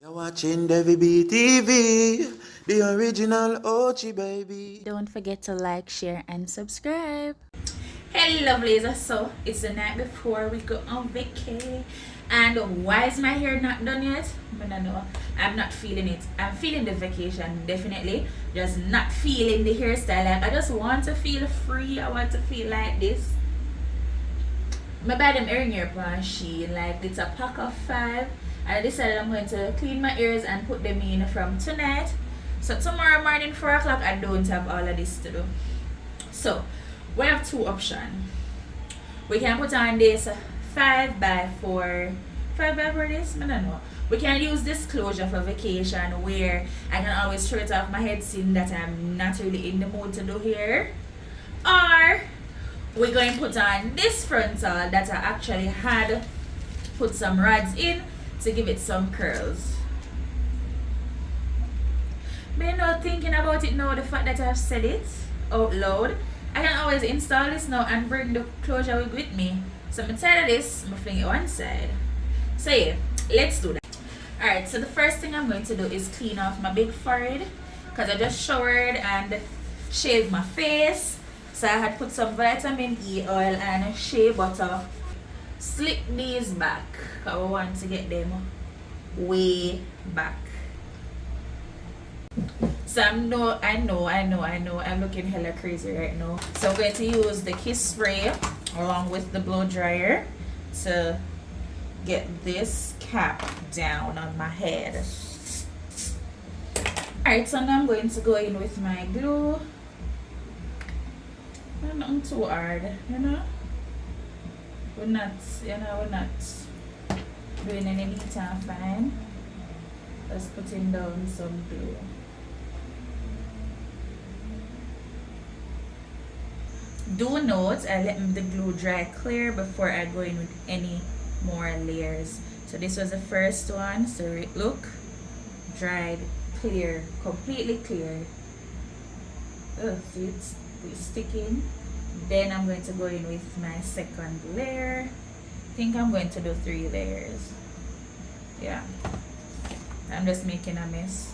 You're watching Devi TV, the original OG baby. Don't forget to like, share, and subscribe. Hello, lovelies. So it's the night before we go on vacay. And why is my hair not done yet? I don't know. I'm not feeling it. I'm feeling the vacation, definitely. Just not feeling the hairstyle. Like, I just want to feel free. I want to feel like this. My buy them earring ear on Shein. Like, it's a pack of 5. I decided I'm going to clean my ears and put them in from tonight. So tomorrow morning 4 o'clock I don't have all of this to do. So we have two options. We can put on this 5x4. 5x4 this? I don't know. We can use this closure for vacation where I can always throw it off my head seeing that I'm not really in the mood to do hair. Or we're going to put on this frontal that I actually had put some rods in to give it some curls. But you know, thinking about it now, the fact that I've said it out loud, I can always install this now and bring the closure wig with me. So I'm tired of this, I'm fling it one side. So yeah, let's do that. Alright, so the first thing I'm going to do is clean off my big forehead because I just showered and shaved my face. So I had put some vitamin E oil and shea butter. Slick these back because I want to get them way back. So I know I'm looking hella crazy right now. So I'm going to use the Kiss spray along with the blow dryer to get this cap down on my head. Alright, so now I'm going to go in with my glue. Not too hard, you know. We're not doing any neat and fine. Just putting down some glue. Do note, I let the glue dry clear before I go in with any more layers. So this was the first one. So look, dried, clear, completely clear. Oh, see it's sticking. Then I'm going to go in with my second layer. I think I'm going to do 3 layers. Yeah, I'm just making a mess.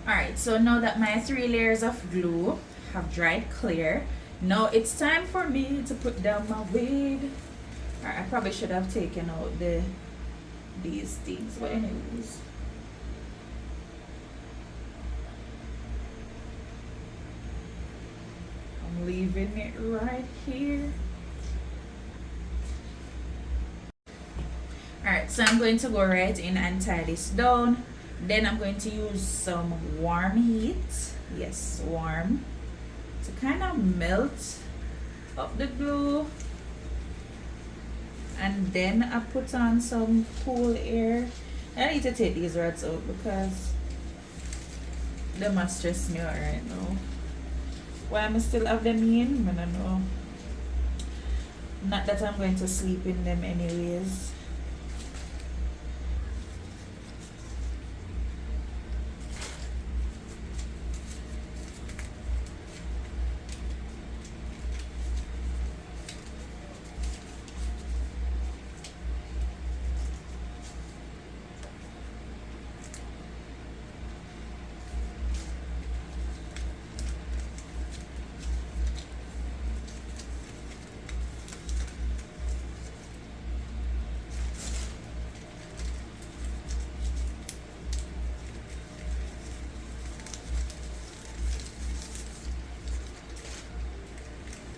Alright, so now that my 3 layers of glue have dried clear, now it's time for me to put down my wig. Alright, I probably should have taken out these things, but anyways. I'm leaving it right here. Alright, so I'm going to go right in and tie this down. Then I'm going to use some warm heat. Yes, warm. To kind of melt up the glue. And then I put on some cool air. I need to take these rods out because they must stress me out right now. Why I still have them in? I don't know. Not that I'm going to sleep in them anyways.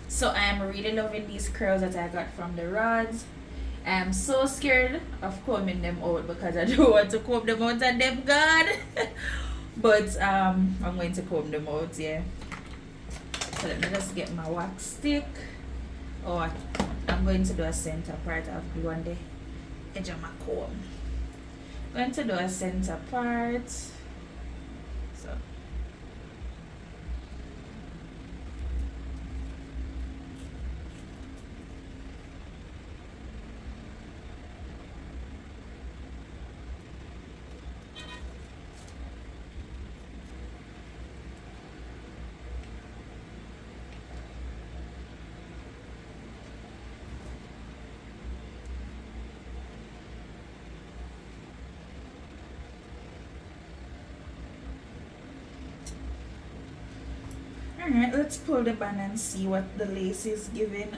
So I'm really loving these curls that I got from the rods. I'm so scared of combing them out because I don't want to comb them out and them gone. But I'm going to comb them out, yeah. So let me just get my wax stick. Oh, I'm going to do a center part of glue on the edge of my comb. Going to do a center part. So Alright, let's pull the band and see what the lace is giving.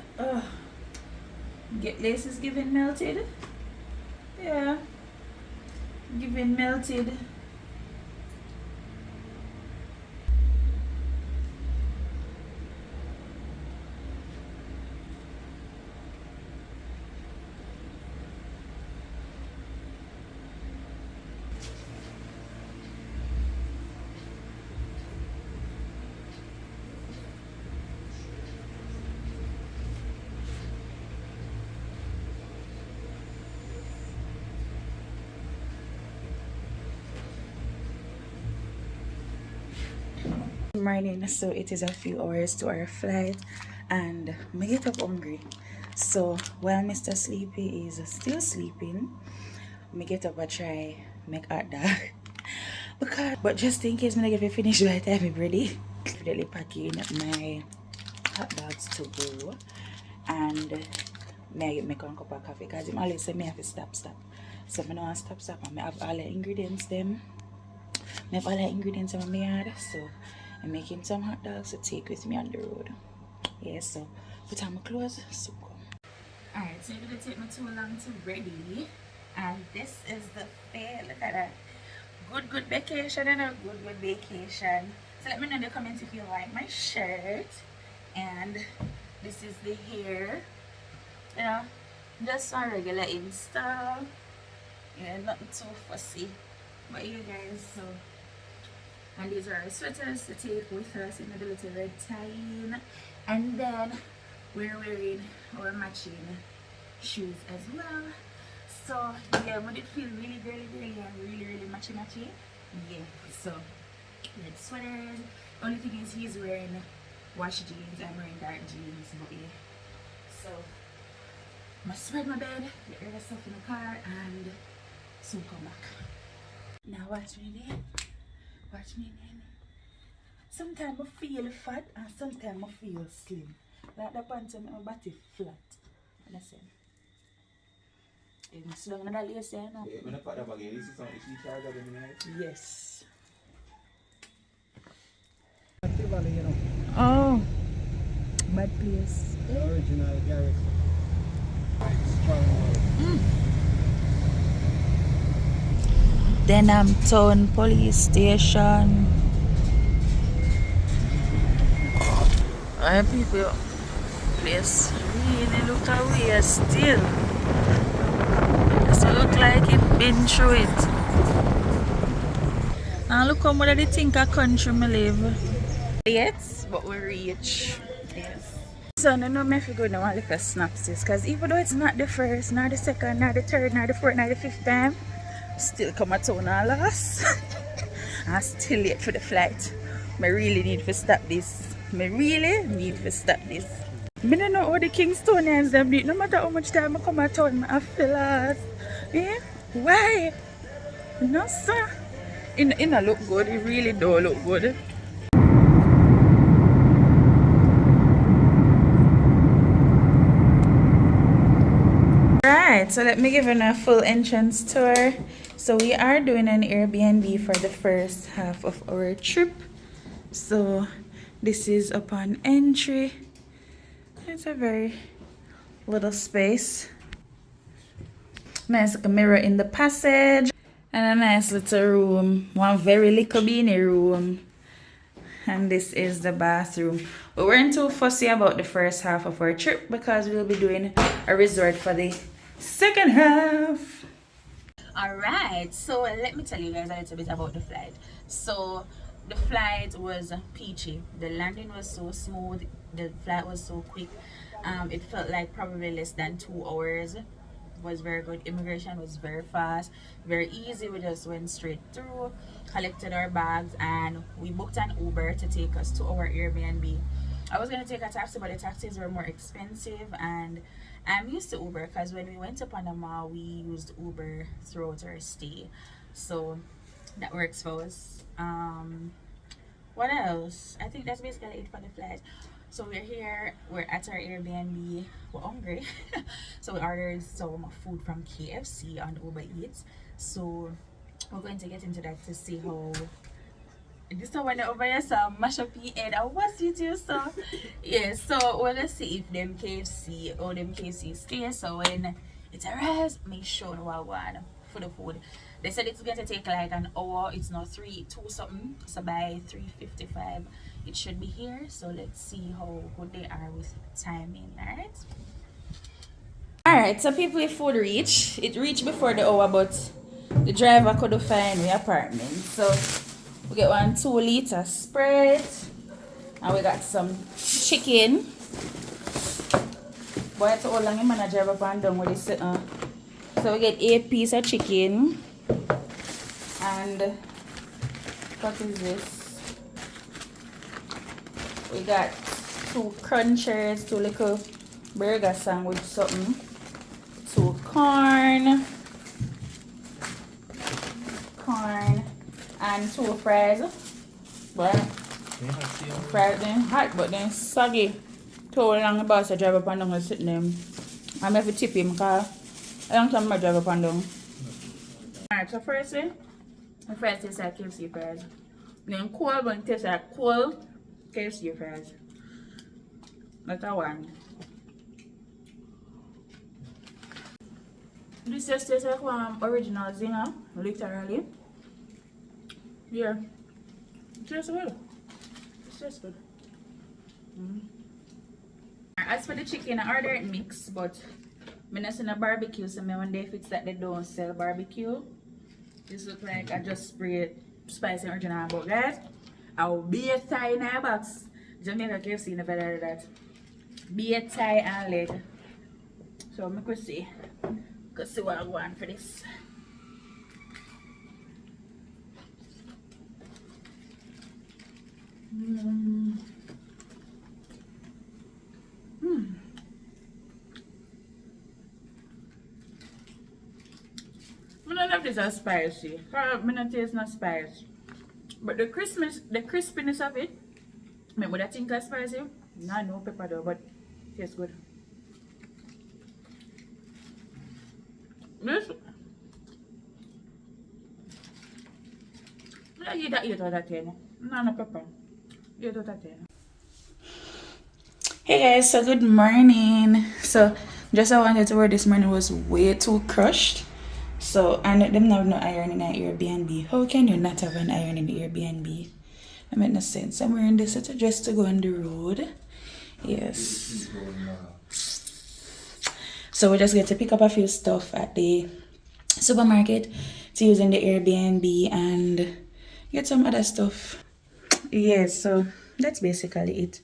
Get lace is giving melted. Yeah, giving melted. Morning, so it is a few hours to our flight and I get up hungry. So while Mr. Sleepy is still sleeping, me get up and try make hot dog. But just in case I get it finished by the time I'm ready, definitely packing my hot dogs to go and me get my cup of coffee because him always say me have to stop. So I don't stop and I have all the ingredients them. I have all the ingredients in my yard, so I'm making some hot dogs to take with me on the road. Yeah, so put on my clothes, so come. Alright, so it didn't take me too long to ready. And this is the fair. Look at that. Good vacation and a good vacation. So let me know in the comments if you like my shirt. And this is the hair. You know, just a regular install. Yeah, nothing too fussy. But you guys, so. And these are our sweaters to take with us in the little red tie. And then we're wearing our matching shoes as well. So yeah, would it feel really girly and really matchy? Yeah, so red sweaters. Only thing is he's wearing wash jeans, I'm wearing dark jeans, but yeah. So I'm gonna spread my bed, get rid of stuff in the car and soon come back. Now watch me then. Sometimes I feel fat and sometimes I feel slim. Like the pants and my body flat. Understand? You must learn that lace there now. When I put the Buggy, this is something she charged of them, right? Yes. Oh, bad place. The original garage. Denham Town Police Station. Alright people, place really look away still. Does it look like it been through it? And look how much they think a country me live. Yes, but we reach. Yes. So I know me if you go now and look at snaps because even though it's not the first, not the second, not the third, not the fourth, not the fifth time, still come at town all of us. I'm still late for the flight. I really need to stop this. I don't know how the Kingstonians them do it. No matter how much time I come at town, I feel lost. Yeah? Why? No sir. It don't look good. It really don't look good. Right, so let me give you a full entrance tour. So we are doing an Airbnb for the first half of our trip. So this is upon entry. It's a very little space. Nice mirror in the passage. And a nice little room. One very little beanie room. And this is the bathroom. We weren't too fussy about the first half of our trip because we'll be doing a resort for the second half. Alright, so let me tell you guys a little bit about the flight. So the flight was peachy. The landing was so smooth. The flight was so quick. It felt like probably less than 2 hours. It was very good. Immigration was very fast, very easy. We just went straight through, collected our bags, and we booked an Uber to take us to our Airbnb. I was gonna take a taxi, but the taxis were more expensive, and I'm used to Uber because when we went to Panama, we used Uber throughout our stay, so that works for us. What else? I think that's basically it for the flight. So we're here, we're at our Airbnb, we're hungry. So we ordered some food from KFC on Uber Eats. So we're going to get into that to see how This one over here, so mash up your head. I was with you, so yeah. So we're gonna see if them KFC or them KFC stay. So when it arrives, make sure what I want for the food. They said it's going to take like an hour. It's not 2 something. So by 3:55, it should be here. So let's see how good they are with timing. Alright, so people with food reach. It reached before the hour, but the driver couldn't find the apartment. So we get 1 2-liter Sprite, and we got some chicken. Boy, it's all long him and drive up and down with this. So we get 8 pieces of chicken, and what is this? We got 2 crunchers, 2 little burger sandwich something, 2 corn, and 2 fries. But fries then hot, but then soggy. Too long the boss drive up and down and sit them. I'm have to tip him because I don't time I drive up and down. Alright, so firstly, the fries taste like KFC fries. Then cold one tastes like cold KFC fries. That's a one. This just tastes like one original zinger, literally. Yeah. It tastes good. It tastes good. As for the chicken, I ordered it mixed, but I'm not seeing a barbecue, so I wonder if it's that they don't sell barbecue. This looks like I just sprayed spicy original, but guys, I'll be a Thai in a box. Jamaica KFC never did that. Be a Thai and leg. So I could see what I want for this. I don't know if this is spicy. I don't taste not spicy. But the crispiness of it, would I think it's spicy? No pepper though, but it tastes good. This, I eat that 8 out of 10. No pepper. 8 out of 10. Hey guys, so good morning. So just I wanted to wear this morning was way too crushed. So and them have no iron in an Airbnb. How can you not have an iron in the Airbnb? That make no sense. I'm wearing this just to go on the road. Yes. So we just get to pick up a few stuff at the supermarket to use in the Airbnb and get some other stuff. Yes, so that's basically it.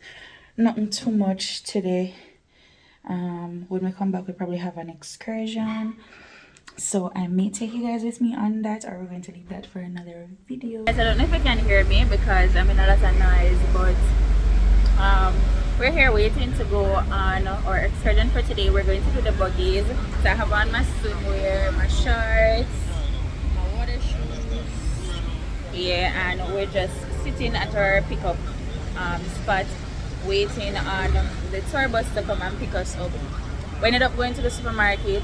Nothing too much today. When we come back, we probably have an excursion. So I may take you guys with me on that, or we're going to leave that for another video. Guys, I don't know if you can hear me because I'm in a lot of noise, but we're here waiting to go on our excursion for today. We're going to do the buggies. So I have on my swimwear, my shorts, my water shoes. Yeah, and we're just sitting at our pickup spot waiting on the tour bus to come and pick us up. We ended up going to the supermarket.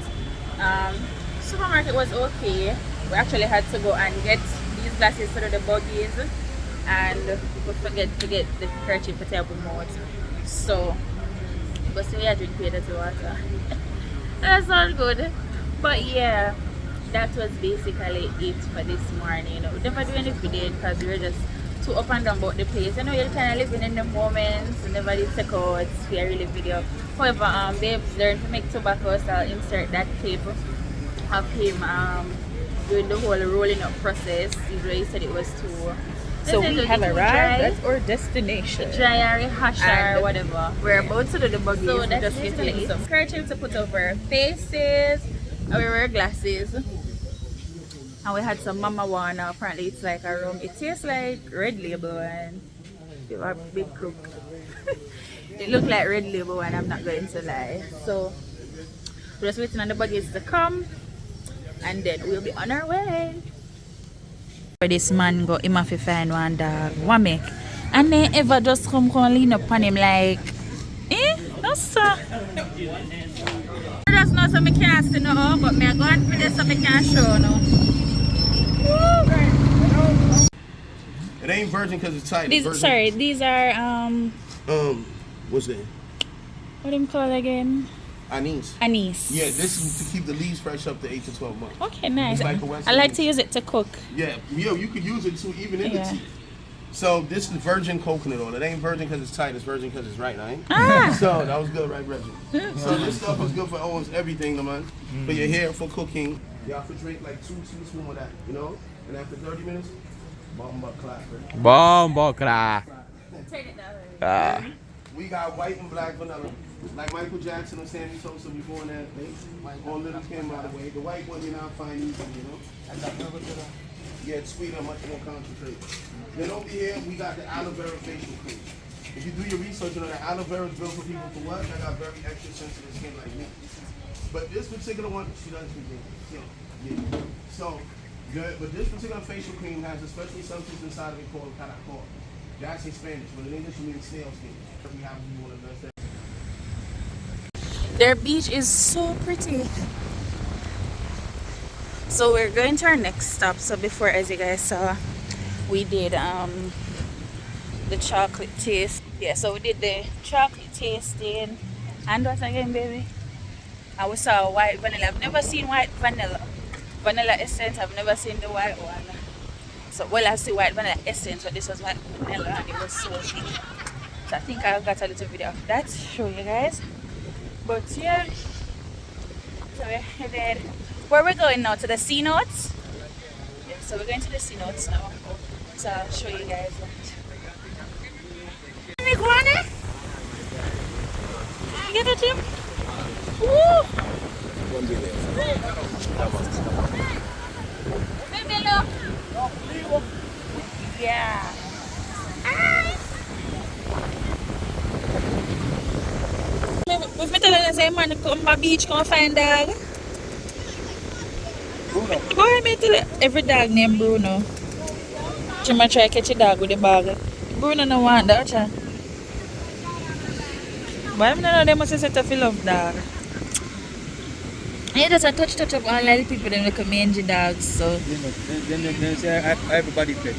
Supermarket was okay. We actually had to go and get these glasses for the buggies, and we forget to get the kerchief to help them out. So, but still we are drinking the water. That's all good. But yeah, that was basically it for this morning. We never do any video because we were just too up and down about the place. You know, you're kind of living in the moments. You never did take out for a really video. However, babes learned to make tobacco, so I'll insert that clip of him doing the whole rolling up process. He said it was too. So we have arrived at our destination. Dry or hash or whatever. We're about to do the buggy. So that's just getting some kerchief to put over our faces. And we wear glasses. And we had some mama wana. Apparently it's like a rum. It tastes like Red Label and you are a big crook. It looked like Red Label and I'm not going to lie. So we're just waiting on the buggies to come and then we'll be on our way. For this man go him have to find one dog. What make? And then ever just come lean up on him like no sir. That's not so I can't see no, but me I go and for this so I can't show no. It ain't virgin because it's tight. These, sorry, these are what's that? what do you call it again? Anise. Anise. Yeah, this is to keep the leaves fresh up to 8 to 12 months. Okay, nice. Like I like to use it to cook. Yeah, you could use it too, even in the tea. So this is virgin coconut oil. It ain't virgin because it's tight. It's virgin because it's right, right? So that was good, right, Reggie? So this stuff is good for almost everything, man. For your hair, for cooking. Y'all could drink like 2 teaspoons of that, you know? And after 30 minutes, bomba clap. Bomba clap. Turn it that way. We got white and black vanilla. Like Michael Jackson and Sammy Sosa before that. On Little Kim, by the way. The white one you're not finding easily, you know? Yeah, it's sweeter, much more concentrated. Then over here, we got the aloe vera facial cream. If you do your research, you know that aloe vera is built for people for what? That got very extra sensitive skin like me. But this particular one, she doesn't speak English. Yeah. So, good. But this particular facial cream has a special substance inside of it called caracol. That's in Spanish, but in English, you mean snail skin. We have one of those. Their beach is so pretty. So we're going to our next stop. So before, as you guys saw, we did the chocolate taste. Yeah, so we did the chocolate tasting. And what again, baby? And we saw white vanilla. I've never seen white vanilla. Vanilla essence, I've never seen the white one. So, well, I see white vanilla essence, but this was white vanilla and it was so sweet. So I think I got a little video of that to show you guys. But yeah, so we're headed. Where we're going now? To the C notes? Yeah, so we're going to the C notes now. So I'll show you guys that. You get it, Jim? Woo! Yeah. With me telling them, man, come to the beach, come find dog. Why me tell every dog named Bruno? She might try to catch a dog with the bag. Bruno no want that, child. But I don't know, they must have set up for love dog. Yeah, just a touch up all the people, them look mangy dogs, so. Then say everybody pet.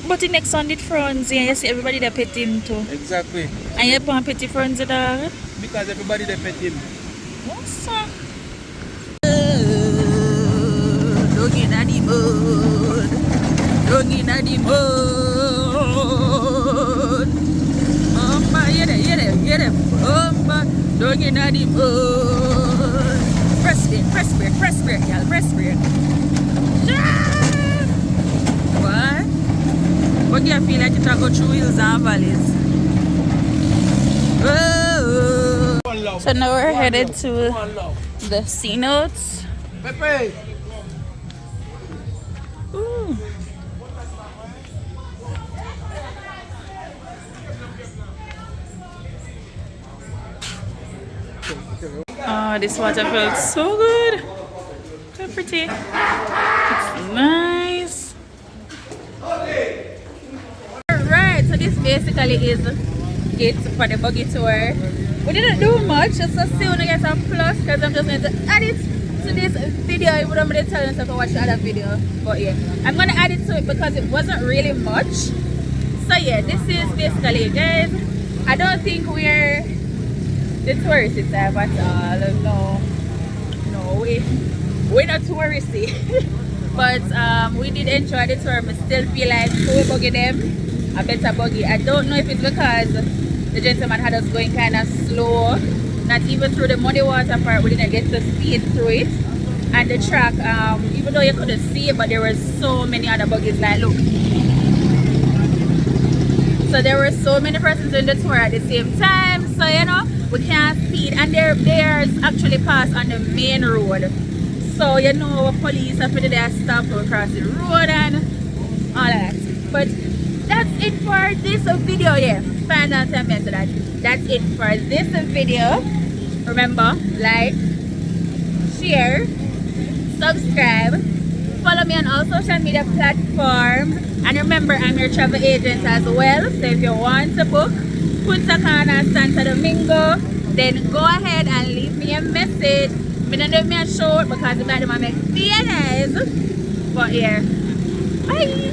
But the next one did Franzi, and you see everybody that pet him too. Exactly. And you want pet Franzi dog? Because everybody they pet him. Yes, don't get at the mud. Don't get at the mud. Get it. Don't get at the mud. Press brake, y'all. Press brake. What? But you feel like you can go through hills and valleys. Oh. So now we're headed to the C notes. Pepe! Ooh. Oh, this water feels so good. So pretty. It's nice. Alright, so this basically is it for the buggy tour. We didn't do much, just to see when I get a plus because I'm just going to add it to this video. I wouldn't really tell you to watch the other video. But yeah, I'm going to add it to it because it wasn't really much. So yeah, this is basically it, guys. I don't think we're the touristy type at all. No, we're not touristy. But we did enjoy the tour. I still feel like we buggy them a better buggy. I don't know if it's because the gentleman had us going kind of slow. Not even through the muddy water part, we didn't get to speed through it. And the track, even though you couldn't see it, but there were so many other buggies. Like, look. So there were so many persons in the tour at the same time. So, you know, we can't speed. And there's actually pass on the main road. So, you know, police have to do their stop across the road and all that. But that's it for this video. Yeah, final time to that. That's it for this video. Remember, like, share, subscribe, follow me on all social media platforms. And remember, I'm your travel agent as well. So if you want to book Punta Cana, Santo Domingo, then go ahead and leave me a message. I'm not doing me a show because the man make videos. But yeah, bye.